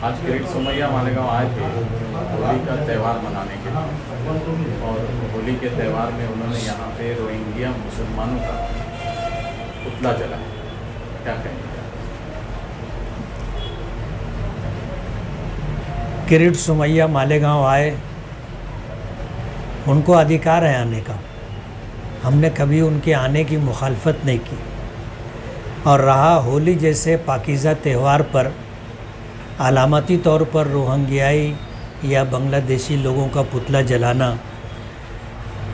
आज किरीट सोमैया मालेगांव आए थे होली का त्यौहार मनाने के लिए, और होली के त्यौहार में उन्होंने यहाँ पे रोहिंग्या मुसलमानों का पुतला जलाया। क्या कहेंगे? किरीट सोमैया मालेगांव आए, उनको अधिकार है आने का। हमने कभी उनके आने की मुखालफत नहीं की। और रहा होली जैसे पाकीज़ा त्यौहार पर अलामती तौर पर रोहिंग्याई या बांग्लादेशी लोगों का पुतला जलाना,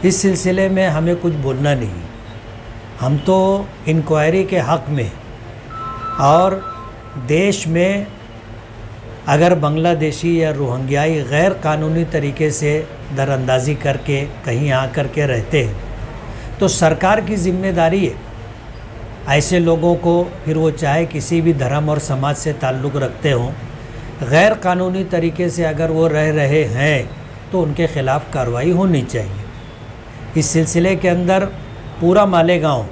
इस सिलसिले में हमें कुछ बोलना नहीं। हम तो इंक्वायरी के हक़ में, और देश में अगर बांग्लादेशी या रोहिंग्याई गैर कानूनी तरीके से दरअंदाज़ी करके कहीं आ कर के रहते हैं तो सरकार की ज़िम्मेदारी है ऐसे लोगों को, फिर वो चाहे किसी भी धर्म और समाज से ताल्लुक़ रखते हों, गैर कानूनी तरीके से अगर वो रह रहे हैं तो उनके ख़िलाफ़ कार्रवाई होनी चाहिए। इस सिलसिले के अंदर पूरा मालेगांव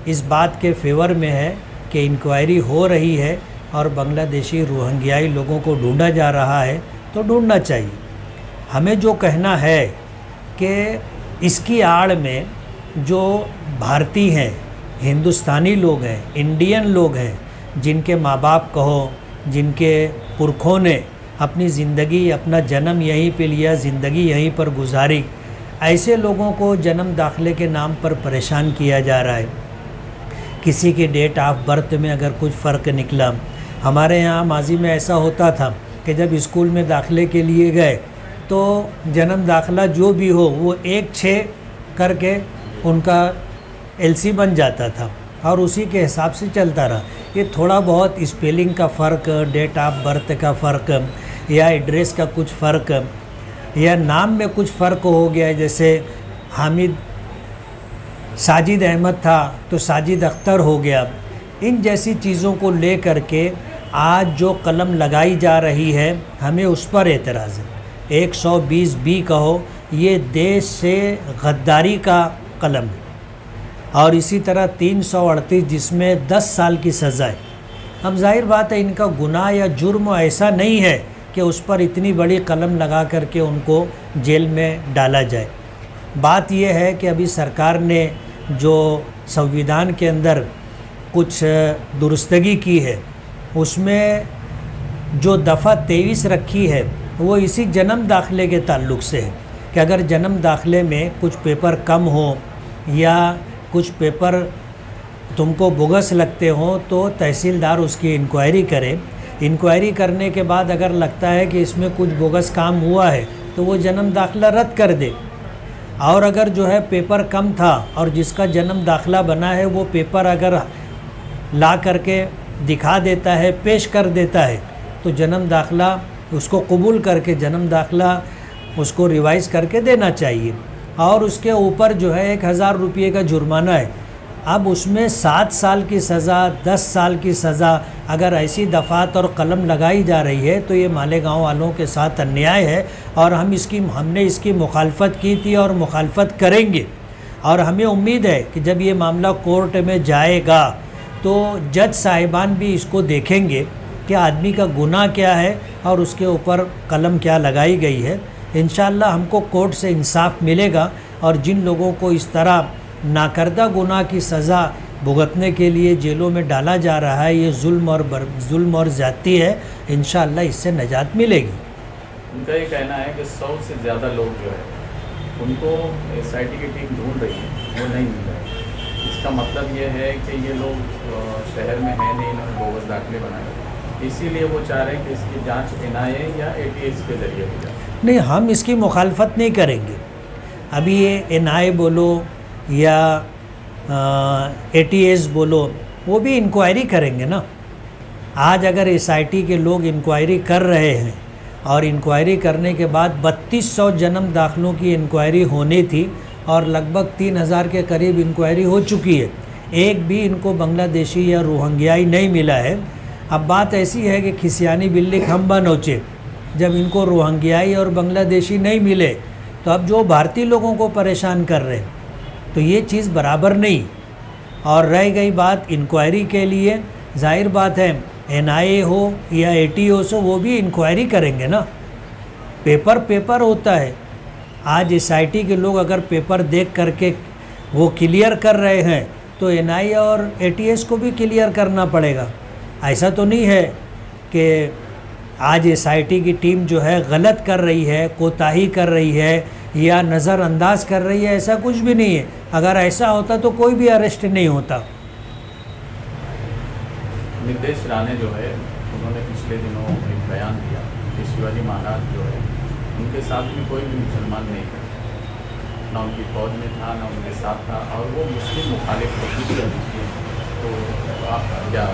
इस बात के फेवर में है कि इंक्वायरी हो रही है और बांग्लादेशी रोहिंग्याई लोगों को ढूंढा जा रहा है, तो ढूंढना चाहिए। हमें जो कहना है कि इसकी आड़ में जो भारतीय हैं, हिंदुस्तानी लोग हैं, इंडियन लोग हैं, जिनके माँ बाप कहो, जिनके पुरखों ने अपनी ज़िंदगी, अपना जन्म यहीं पे लिया, ज़िंदगी यहीं पर गुजारी, ऐसे लोगों को जन्म दाखिले के नाम पर परेशान किया जा रहा है। किसी की डेट ऑफ बर्थ में अगर कुछ फ़र्क निकला, हमारे यहाँ माजी में ऐसा होता था कि जब स्कूल में दाखिले के लिए गए तो जन्म दाखिला जो भी हो वो 1-6 करके उनका एलसी बन जाता था और उसी के हिसाब से चलता रहा। ये थोड़ा बहुत स्पेलिंग का फ़र्क, डेट ऑफ बर्थ का फ़र्क या एड्रेस का कुछ फ़र्क या नाम में कुछ फ़र्क हो गया है, जैसे हामिद साजिद अहमद था तो साजिद अख्तर हो गया। इन जैसी चीज़ों को ले कर के आज जो कलम लगाई जा रही है, हमें उस पर एतराज़ है। 120B कहो, ये देश से गद्दारी का कलम है। और इसी तरह 338 जिसमें 10 साल की सज़ा है। अब जाहिर बात है इनका गुनाह या जुर्म ऐसा नहीं है कि उस पर इतनी बड़ी कलम लगा करके उनको जेल में डाला जाए। बात यह है कि अभी सरकार ने जो संविधान के अंदर कुछ दुरुस्तगी की है, उसमें जो दफ़ा 23 रखी है वो इसी जन्म दाखिले के ताल्लुक़ से है कि अगर जन्म दाखिले में कुछ पेपर कम हो या कुछ पेपर तुमको बोगस लगते हो तो तहसीलदार उसकी इंक्वायरी करे। इंक्वायरी करने के बाद अगर लगता है कि इसमें कुछ बोगस काम हुआ है तो वो जन्म दाखिला रद्द कर दे। और अगर जो है पेपर कम था और जिसका जन्म दाखिला बना है वो पेपर अगर ला करके दिखा देता है, पेश कर देता है, तो जन्म दाखिला उसको कबूल करके जन्म दाखिला उसको रिवाइज़ करके देना चाहिए। और उसके ऊपर जो है 1000 रुपये का जुर्माना है। अब उसमें 7 साल की सज़ा, 10 साल की सज़ा, अगर ऐसी दफ़ात और कलम लगाई जा रही है तो ये मालेगांव वालों के साथ अन्याय है और हमने इसकी मुखालफत की थी और मुखालफत करेंगे। और हमें उम्मीद है कि जब ये मामला कोर्ट में जाएगा तो जज साहिबान भी इसको देखेंगे कि आदमी का गुनाह क्या है और उसके ऊपर कलम क्या लगाई गई है। इंशाअल्लाह हमको कोर्ट से इंसाफ मिलेगा और जिन लोगों को इस तरह नाकर्दा गुनाह की सज़ा भुगतने के लिए जेलों में डाला जा रहा है, ये जुल्म और ज़्यादती है, इंशाअल्लाह इससे निजात मिलेगी। उनका ये कहना है कि 100 से ज़्यादा लोग जो है उनको SIT की टीम ढूंढ रही है, वो नहीं मिल रहे। इसका मतलब ये है कि ये लोग शहर में है नहीं, इन्होंने बोगस दाखिले बनाए, इसीलिए वो चाह रहे हैं कि इसकी जांच NIA या ATS के ज़रिए हो जाए। नहीं, हम इसकी मुखालफत नहीं करेंगे। अभी ये NIA बोलो या ATS बोलो, वो भी इंक्वायरी करेंगे ना। आज अगर SIT के लोग इंक्वायरी कर रहे हैं और इंक्वायरी करने के बाद 3200 जन्म दाखिलों की इंक्वायरी होनी थी और लगभग 3000 के करीब इंक्वायरी हो चुकी है, एक भी इनको बांग्लादेशी या रोहिंग्याई नहीं मिला है। अब बात ऐसी है कि खिसियानी बिल्ली खंबा नोचे, जब इनको रोहिंग्याई और बांग्लादेशी नहीं मिले तो अब जो भारतीय लोगों को परेशान कर रहे हैं, तो ये चीज़ बराबर नहीं। और रह गई बात इंक्वायरी के लिए, जाहिर बात है NIA हो या ATO हो, वो भी इंक्वायरी करेंगे ना। पेपर होता है। आज SIT के लोग अगर पेपर देख करके वो क्लियर कर रहे हैं तो NIA और ATS को भी क्लियर करना पड़ेगा। ऐसा तो नहीं है कि आज SIT की टीम जो है गलत कर रही है, कोताही कर रही है या नज़रअंदाज कर रही है, ऐसा कुछ भी नहीं है। अगर ऐसा होता तो कोई भी अरेस्ट नहीं होता। नितेश राणे जो है उन्होंने पिछले दिनों एक बयान दिया कि शिवाजी महाराज जो है उनके साथ में कोई भी मुसलमान नहीं था, ना उनकी फौज में था ना उनके साथ था, और वो मुस्लिम मुखालिफ कोशिश कर रही थी। तो आप क्या?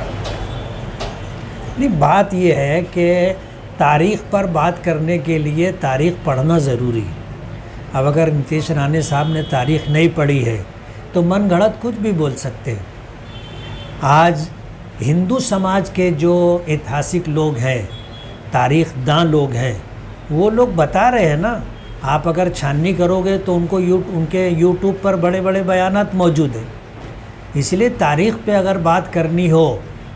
नहीं, बात ये है कि तारीख़ पर बात करने के लिए तारीख़ पढ़ना ज़रूरी है। अब अगर नितेश राणे साहब ने तारीख़ नहीं पढ़ी है तो मन गढ़ंत कुछ भी बोल सकते हैं। आज हिंदू समाज के जो ऐतिहासिक लोग हैं, तारीख़दां लोग हैं, वो लोग बता रहे हैं ना। आप अगर छाननी करोगे तो उनके यूट्यूब पर बड़े बड़े बयानात मौजूद हैं। इसलिए तारीख़ पे अगर बात करनी हो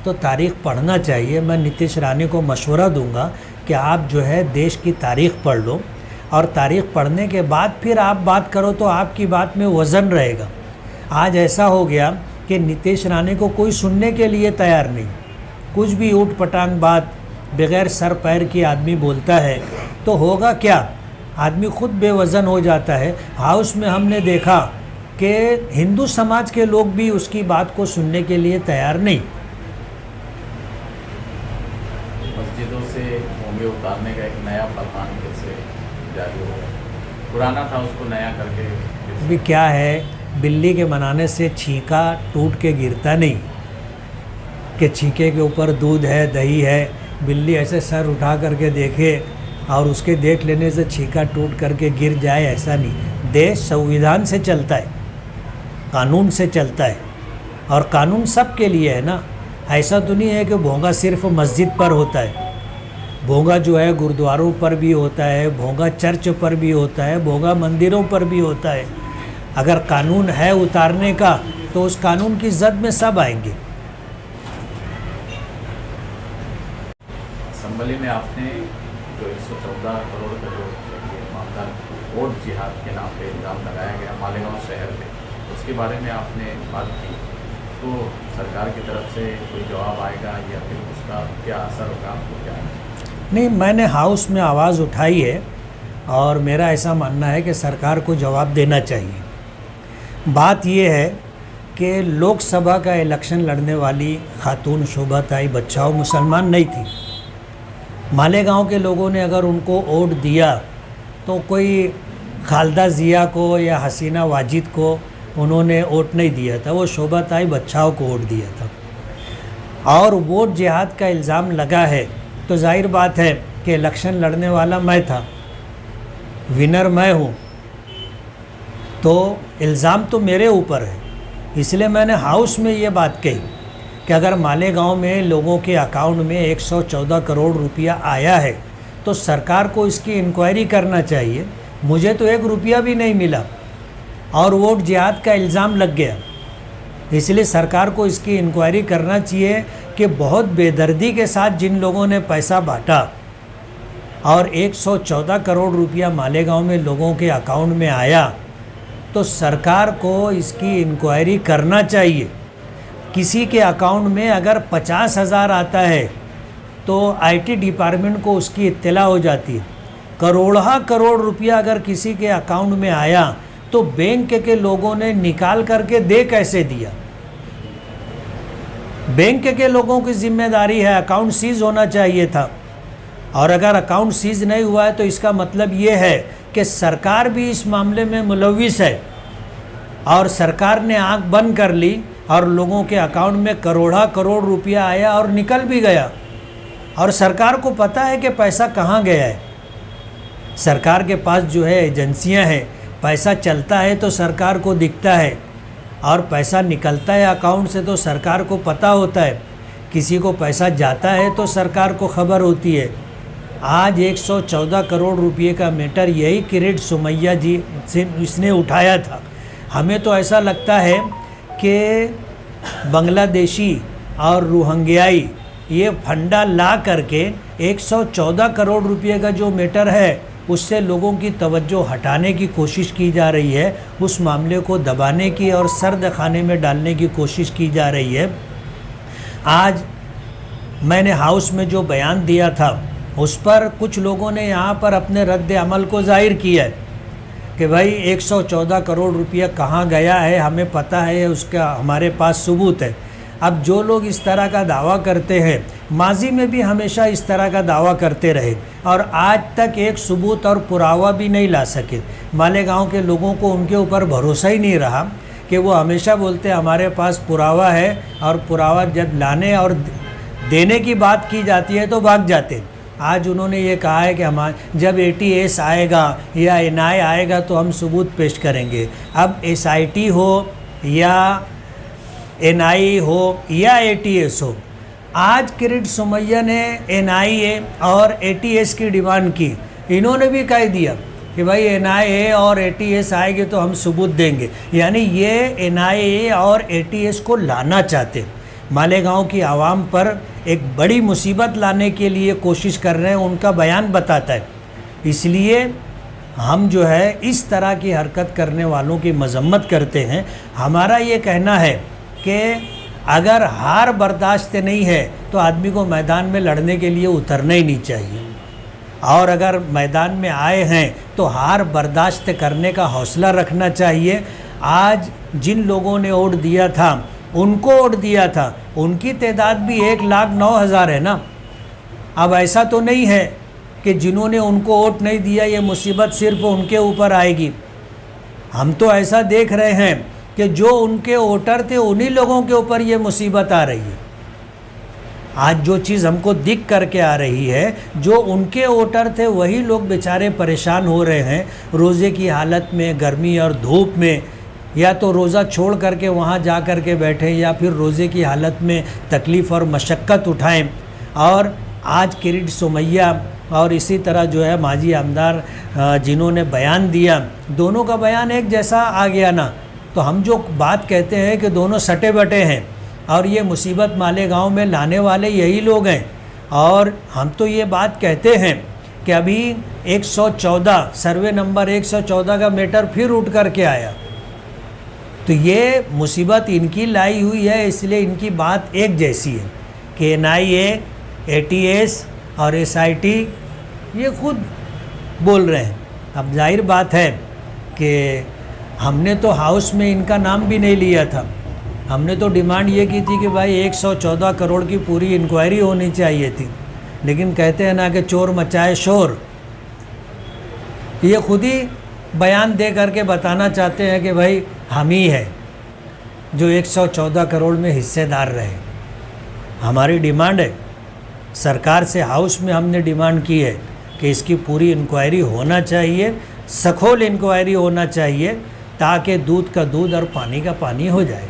तो तारीख़ पढ़ना चाहिए। मैं नितेश राणे को मशवरा दूंगा कि आप जो है देश की तारीख़ पढ़ लो, और तारीख़ पढ़ने के बाद फिर आप बात करो तो आपकी बात में वज़न रहेगा। आज ऐसा हो गया कि नितेश राणे को कोई सुनने के लिए तैयार नहीं। कुछ भी ऊट पटांग बात बग़ैर सर पैर की आदमी बोलता है तो होगा क्या, आदमी खुद बेवज़न हो जाता है। हाउस में हमने देखा कि हिंदू समाज के लोग भी उसकी बात को सुनने के लिए तैयार नहीं। मस्जिदों से होंगे उतारने का एक नया फरमान कैसे जारी हो गया? पुराना था उसको नया करके अभी क्या है, बिल्ली के बनाने से छींका टूट के गिरता नहीं कि छींके के ऊपर दूध है, दही है, बिल्ली ऐसे सर उठा करके देखे और उसके देख लेने से छींका टूट करके गिर जाए, ऐसा नहीं। देश संविधान से चलता है, कानून से चलता है, और कानून सब के लिए है ना। ऐसा तो नहीं है कि भोंगा सिर्फ मस्जिद पर होता है। भोंगा जो है गुरुद्वारों पर भी होता है, भोंगा चर्च पर भी होता है, भोंगा मंदिरों पर भी होता है। अगर कानून है उतारने का तो उस कानून की जद में सब आएंगे। असम्बली में आपने जो 114 करोड़ का जो मामला वोट जिहाद के नाम पे इल्ज़ाम लगाया गया मालेगांव शहर में, उसके बारे में आपने बात की, तो सरकार की तरफ से कोई जवाब आएगा या फिर उसका क्या असर होगा, आपको क्या? नहीं, मैंने हाउस में आवाज़ उठाई है और मेरा ऐसा मानना है कि सरकार को जवाब देना चाहिए। बात यह है कि लोकसभा का इलेक्शन लड़ने वाली खातून शोभाताई बच्चाओं मुसलमान नहीं थी। मालेगांव के लोगों ने अगर उनको वोट दिया तो कोई खालदा ज़िया को या हसीना वाजिद को उन्होंने वोट नहीं दिया था, वो शोभाताई बच्चाओं को वोट दिया था। और वोट जिहाद का इल्ज़ाम लगा है तो जाहिर बात है कि इलेक्शन लड़ने वाला मैं था, विनर मैं हूँ, तो इल्ज़ाम तो मेरे ऊपर है। इसलिए मैंने हाउस में ये बात कही कि अगर मालेगांव में लोगों के अकाउंट में 114 करोड़ रुपया आया है तो सरकार को इसकी इंक्वायरी करना चाहिए। मुझे तो 1 रुपया भी नहीं मिला और वोट जिहाद का इल्ज़ाम लग गया। इसलिए सरकार को इसकी इंक्वायरी करना चाहिए कि बहुत बेदर्दी के साथ जिन लोगों ने पैसा बांटा और 114 करोड़ रुपया मालेगांव में लोगों के अकाउंट में आया, तो सरकार को इसकी इंक्वायरी करना चाहिए। किसी के अकाउंट में अगर 50,000 आता है तो IT डिपार्टमेंट को उसकी इत्तला हो जाती है। करोड़ रुपया अगर किसी के अकाउंट में आया तो बैंक के लोगों ने निकाल करके दे कैसे दिया? बैंक के लोगों की जिम्मेदारी है, अकाउंट सीज होना चाहिए था। और अगर अकाउंट सीज नहीं हुआ है तो इसका मतलब ये है कि सरकार भी इस मामले में मुलविस है और सरकार ने आंख बंद कर ली और लोगों के अकाउंट में करोड़ रुपया आया और निकल भी गया, और सरकार को पता है कि पैसा कहाँ गया है। सरकार के पास जो है एजेंसियां हैं, पैसा चलता है तो सरकार को दिखता है और पैसा निकलता है अकाउंट से तो सरकार को पता होता है। किसी को पैसा जाता है तो सरकार को खबर होती है। आज 114 करोड़ रुपये का मैटर यही किरीट सुमैया जी से इसने उठाया था। हमें तो ऐसा लगता है कि बांग्लादेशी और रोहिंग्याई ये फंडा ला करके 114 करोड़ रुपए का जो मैटर है उससे लोगों की तवज्जो हटाने की कोशिश की जा रही है, उस मामले को दबाने की और सर्द खाने में डालने की कोशिश की जा रही है। आज मैंने हाउस में जो बयान दिया था उस पर कुछ लोगों ने यहाँ पर अपने रद्द अमल को जाहिर किया है कि भाई 114 करोड़ रुपया कहाँ गया है, हमें पता है, उसका हमारे पास सबूत है। अब जो लोग इस तरह का दावा करते हैं, माजी में भी हमेशा इस तरह का दावा करते रहे और आज तक एक सबूत और पुरावा भी नहीं ला सके। मालेगांव के लोगों को उनके ऊपर भरोसा ही नहीं रहा कि वो हमेशा बोलते हमारे पास पुरावा है, और पुरावा जब लाने और देने की बात की जाती है तो भाग जाते। आज उन्होंने ये कहा है कि जब ATS आएगा या NI आएगा तो हम सबूत पेश करेंगे। अब SIT हो या NI हो या ATS हो, आज किरीट सोमैया ने NIA और ATS की डिमांड की। इन्होंने भी कह दिया कि भाई NIA और ATS आएंगे तो हम सबूत देंगे, यानी ये NIA और ATS को लाना चाहते, मालेगांव की आवाम पर एक बड़ी मुसीबत लाने के लिए कोशिश कर रहे हैं, उनका बयान बताता है। इसलिए हम जो है इस तरह की हरकत करने वालों की मजम्मत करते हैं। हमारा ये कहना है कि अगर हार बर्दाश्त नहीं है तो आदमी को मैदान में लड़ने के लिए उतरना ही नहीं चाहिए, और अगर मैदान में आए हैं तो हार बर्दाश्त करने का हौसला रखना चाहिए। आज जिन लोगों ने वोट दिया था, उनको वोट दिया था, उनकी तादाद भी 1,09,000 है ना। अब ऐसा तो नहीं है कि जिन्होंने उनको वोट नहीं दिया ये मुसीबत सिर्फ उनके ऊपर आएगी। हम तो ऐसा देख रहे हैं कि जो उनके वोटर थे उन्हीं लोगों के ऊपर ये मुसीबत आ रही है। आज जो चीज़ हमको दिख करके आ रही है, जो उनके वोटर थे वही लोग बेचारे परेशान हो रहे हैं रोज़े की हालत में, गर्मी और धूप में, या तो रोज़ा छोड़ करके वहाँ जा कर के बैठें या फिर रोज़े की हालत में तकलीफ़ और मशक्क़त उठाएं। और आज किरीट सोमैया और इसी तरह जो है माजी आमदार जिन्होंने बयान दिया, दोनों का बयान एक जैसा आ गया ना, तो हम जो बात कहते हैं कि दोनों सटे बटे हैं और ये मुसीबत मालेगांव में लाने वाले यही लोग हैं। और हम तो ये बात कहते हैं कि अभी 114 सर्वे नंबर 114 का मैटर फिर उठ करके आया, तो ये मुसीबत इनकी लाई हुई है। इसलिए इनकी बात एक जैसी है कि NIA, ATS और SIT ये खुद बोल रहे हैं। अब जाहिर बात है कि हमने तो हाउस में इनका नाम भी नहीं लिया था, हमने तो डिमांड ये की थी कि भाई 114 करोड़ की पूरी इंक्वायरी होनी चाहिए थी, लेकिन कहते हैं ना कि चोर मचाए शोर। ये खुद ही बयान दे करके बताना चाहते हैं कि भाई हम ही है जो 114 करोड़ में हिस्सेदार रहे। हमारी डिमांड है सरकार से, हाउस में हमने डिमांड की है कि इसकी पूरी इंक्वायरी होना चाहिए, सखोल इंक्वायरी होना चाहिए, ताकि दूध का दूध और पानी का पानी हो जाए।